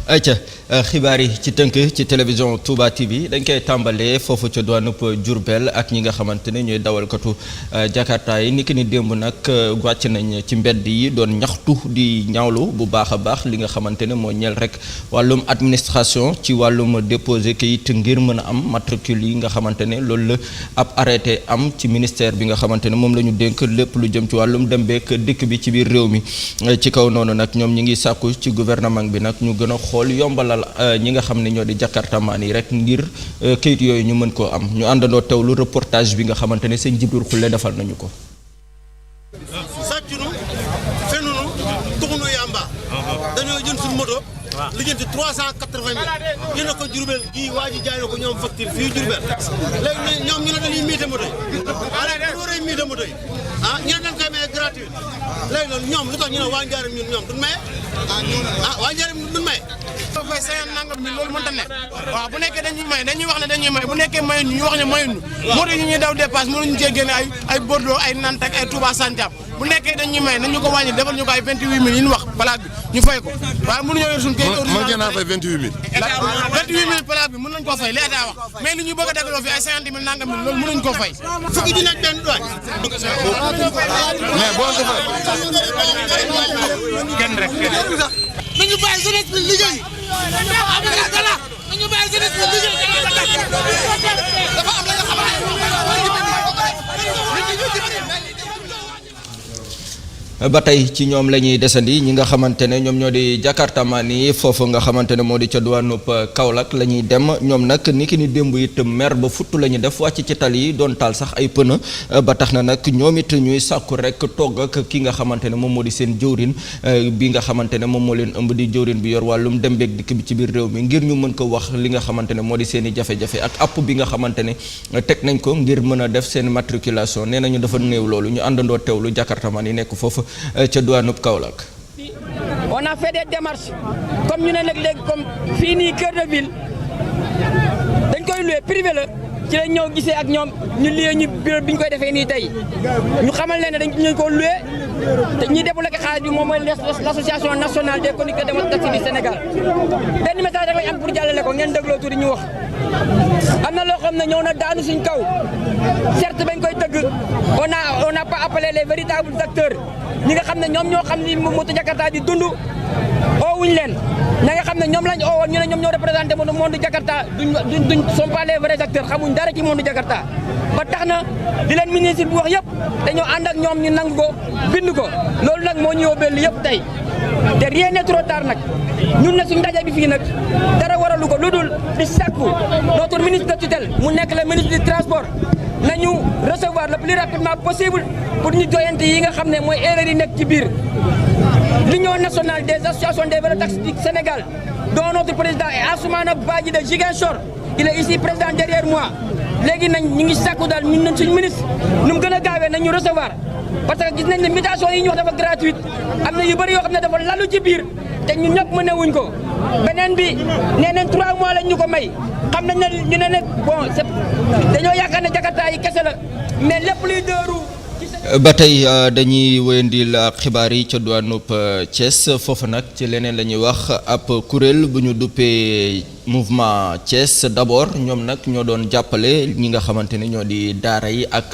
ayca xibaar yi ci tënk ci télévision Touba TV dañ koy tàmbalee foofu ca doonub Diourbel ak ñi nga xamante ne ñooy dawalkatu Jakarta yi ni ki ni démb nag wàcc nañ ci mbedd yi doon ñaxtu di ñaawlu bu baax a baax li nga xamante ne moo ñeel rek wàllum administration ci wàllum déposé kayit ngir mën a am matricule yi nga xamante ne loolu la ab arrêté am ci ministère bi nga xamante ne moom la ñu dénk lépp lu jëm ci wàllum dem beek dikk bi ci biir réew mi ci kaw noonu nag ñoom ñi ngi sàkku ci gouvernement bi nag ñu gën a xool yombalal ñi nga xam ne ñoo di jakartamaan yi rek ngir kayit yooyu ñu mën koo am ñu àndandoo teewlu reportage bi nga xamante ne sëñ Jibril Xulle defal nañu ko. sàccunu fenunu tuxunu yamba dañoo jël suñu moto lijjanti 380 000 ñu ne ko Diourbel gii waa ji jaay na ko ñoom facture fii Diourbel léegi ñoom ñu ne dañuy miite moto yi bu waree miite moto yi ñu ne dañ koy maye gratuit léegi loolu ñoom lu tax ñu ne waa Njaaréem ñun ñoom duñ maye waa Njaaréem duñ maye fay sayan nangam mi loolu mënta ne waaw bu nekkee dañuy may dañuy wax ne dañuy may bu nekkee mayuñ ñu wax ne mayuñ moo tax ñu ñuy daw dépasse mënuñu cee génne ay Bordeaux ay Nantes ak ay Touba Sandiam bu nekkee dañuy may nañu ko wàññi defal ñu ko ay 28 000 yi ñu wax plaque bi ñu fay ko waaye mënuñoo yor suñu kayit mën ngeen a fay 28 000 28 000 plaque bi mën nañ koo fay li état wax mais li ñu bëgg a dagaloo fi ay 50 000 nangam mi loolu mënuñ koo fay fukki junni ak benn doy mais boo ko fay kenn rek nañu bàyyi jeunesse bi liggéey nañu bàyyi jeunesse bi liggéey dafa am la nga ba tey ci ñoom la ñuy desandi ñi nga xamante ne ñoom ñoo di jakartamaan yi foofu nga xamante ne moo di ca duwaanub Kaolack la ñuy dem ñoom nag ni ki ni démb it mer ba futt la ñu def wàcc ci tali yi doon taal sax ay pëna ba tax na nag ñoom it ñuy sàkku rek togg ak ki nga xamante ne moom moo di seen jëwrin bi nga xamante ne moom moo leen ëmb di jëwrin bi yor wàllum dem beeg dikk bi ci biir réew mi ngir ñu mën ko wax li nga xamante ne moo di seen i jafe-jafe ak app bi nga xamante ne teg nañ ko ngir mën a def seen matriculation nee nañu dafa néew loolu ñu àndandoo teewlu jakartamaan yi nekk foofu ca douanub Kaolack. On a fait des démarches comme ñu ne nag léegi comme fii nii cœur de ville dañ koy loué privé la ci lañ ñëw gisee ak ñoom ñu loué ñu bureau bi ñu koy defee nii tey ñu xamal leen ne dañ ko loué te ñiy débloqué xaalis bi moom mooy l'association nationale des conducteurs de taxi du Sénégal benn message rek lañ am pour jàllale ko ngeen dégloo tuuti ñu wax am na loo xam ne ñëw na daanu suñ kaw certes bañ koy tëgg on n'a pas appelé les véritables acteurs ñi nga xam ne ñoom ñoo xam ni moto Jakarta di dund oowuñ leen ña nga xam ne ñoom lañ oowoon ñu ne ñoom ñoo représenté monde Jakarta duñ sont pas les vrais acteurs xamuñ dara ci monde Jakarta ba tax na di leen ministre bu wax yëpp dañoo ànd ak ñoom ñu nangu ko bind ko loolu nag moo ñu yóbbee li yëpp tey te rien n'est trop tard nag ñun na suñu ndaje bi fii nag dara waralu ko lu dul di sàkku notre ministre de tutelle mu nekk le ministre du transport nañu recevoir le plus rapidement possible pour ñu joyante yi nga xam ne mooy erreur yi nekk ci biir l'union nationale des associations des vrais taxis du Sénégal dont notre président est Assoumana Badji de Ziguinchor il est ici présent derrière moi léegi nañ ñu ngi sàkku daal ñun suñu ministre nu mu gën a gaawee nañ ñu recevoir parce que gis nañ ne mutation yi ñu wax dafa gratuite am na yu bëri yoo xam ne dafa lalu ci biir te ñun ñëpp mënewuñ ko beneen bi nee nañ 3 mois lañ ñu ko may xam nañ ne ñu ne nag bon c'est dañoo yaakaar ne Jakarta yi kese la mais lépp luy dëru ba tey dañuy wéyandil xibaar yi ca douanub Thiès foofu nag ci leneen la ñuy wax ab kuréel bu ñu duppee mouvement Thiès d'abord ñoom nag ñoo doon jàppale ñi nga xamante ne ñoo di daara yi ak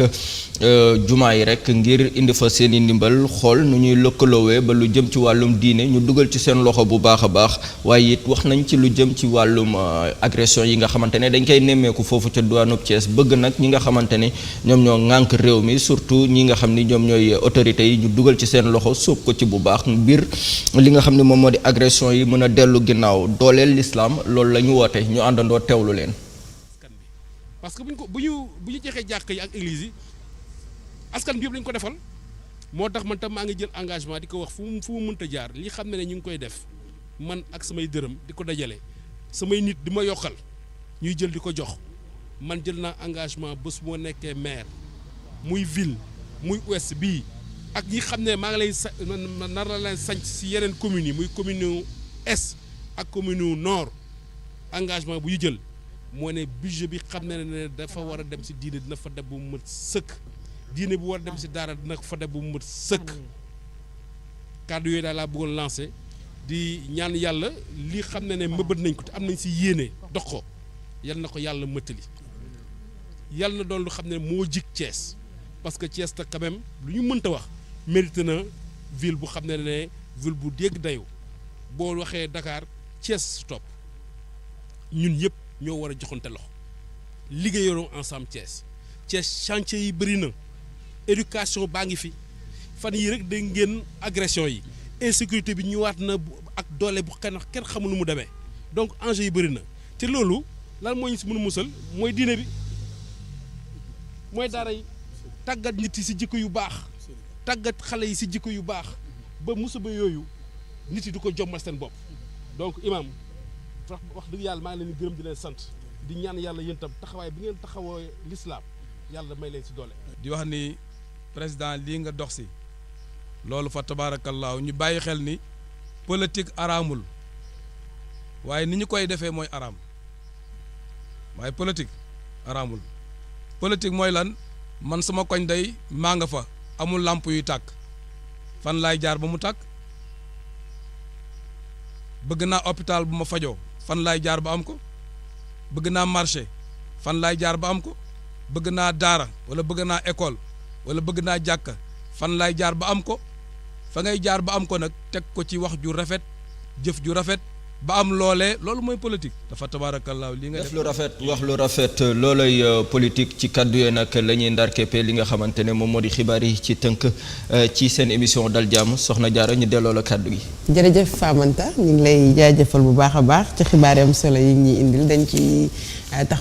jumaa yi rek ngir indi fa seen i ndimbal xool nu ñuy lëkkaloowee ba lu jëm ci wàllum diine ñu dugal ci seen loxo bu baax a baax waaye it wax nañ ci lu jëm ci wàllum agression yi nga xamante ne dañ koy nemmeeku foofu ca douanub Thiès bëgg nag ñi nga xamante ne ñoom ñoo ŋànk réew mi surtout ñi nga xam ni ñoom ñooy autorités yi ñu dugal ci seen loxo sóob ko ci bu baax mbir li nga xam ne moom moo di agression yi mën a dellu ginnaaw dooleel l'islam loolu la ñu woote ñu àndandoo teewlu leen. parce que bu ñu jeexee jàkk yi ak église yi askan bi yëpp lañu ko defal moo tax man tam maa ngi jël engagement di ko wax fu mu mënta jaar li xam ne ñu ngi koy def man ak samay dërëm di ko dajale samay nit di ma yokkal ñuy jël di ko jox man jël naa engagement bés moo nekkee maire muy ville muy ouest bii ak ñi xam ne maa ngi lay nar la leen sanc si yeneen communes yi muy commune est ak commune nord engagement bu ñu jël moo ne budget bi xam ne dafa war a dem si diine dina fa def bu mu mët sëkk diine bu war a dem si daara dina fa def bu mu mët sëkk kàddu yooyu daal laa bëggoon lancé di ñaan yàlla li xam ne mëbët nañ ko te am nañ si yéene dox ko yal na ko yàlla mëttali yal na doon lu xam ne moo jig Thiès parce que Thiès te quand même lu ñu mënta wax mérite na ville bu xam ne ville bu dégg dayu boo waxee Dakar Thiès si topp ñun yëpp ñoo war a joxante loxo liggéeyaloo ensemble Thiès chantier yi bëri na éducation baa ngi fi fan yi rek dégg ngeen agression yi insécurité bi ñëwaat na ak doole bu kenn xamul nu mu demee donc enjeu yi bëri na te loolu lan moo ñu si mën a musal mooy diine bi mooy daara yi tàggat nit yi si jikko yu baax tàggat xale yi si jikko yu baax ba musiba yooyu nit yi du ko jommal seen bopp donc imam wax dëgg yàlla maa ngi leen di gërëm di leen sant di ñaan yàlla yéen tam taxawaay bi ngeen taxawoo l'islam yàlla may leen si doole. di wax ni président lii nga dox si loolu fa tabaarakallaahu ñu bàyyi xel ni politique araamul waaye ni ñu koy defee mooy araam waaye politique araamul politique mooy lan man sama koñ day maa nga fa amul làmp yuy tàkk fan laay jaar ba mu tàkk bëgg naa hôpital bu ma fajoo fan laay jaar ba am ko bëgg naa marché fan laay jaar ba am ko bëgg naa daara wala bëgg naa école wala bëgg naa jàkka fan laay jaar ba am ko fa ngay jaar ba am ko nag teg ko ci wax ju rafet jëf ju rafet ba am loolee loolu mooy politique dafa tabaarakallaahu li nga def lu rafet wax lu rafet loolay politique ci kaddu yee nag la ñuy ndarkeppe li nga xamante ne moom moo di xibaar yi ci tënk ci seen émission dal jàmm soxna Diarra ñu delloo la kaddu gi. jërëjëf Famanta ñu ngi lay jaajëfal bu baax a baax ci xibaar yi am solo yi ñuy indil dañ ci taxaw.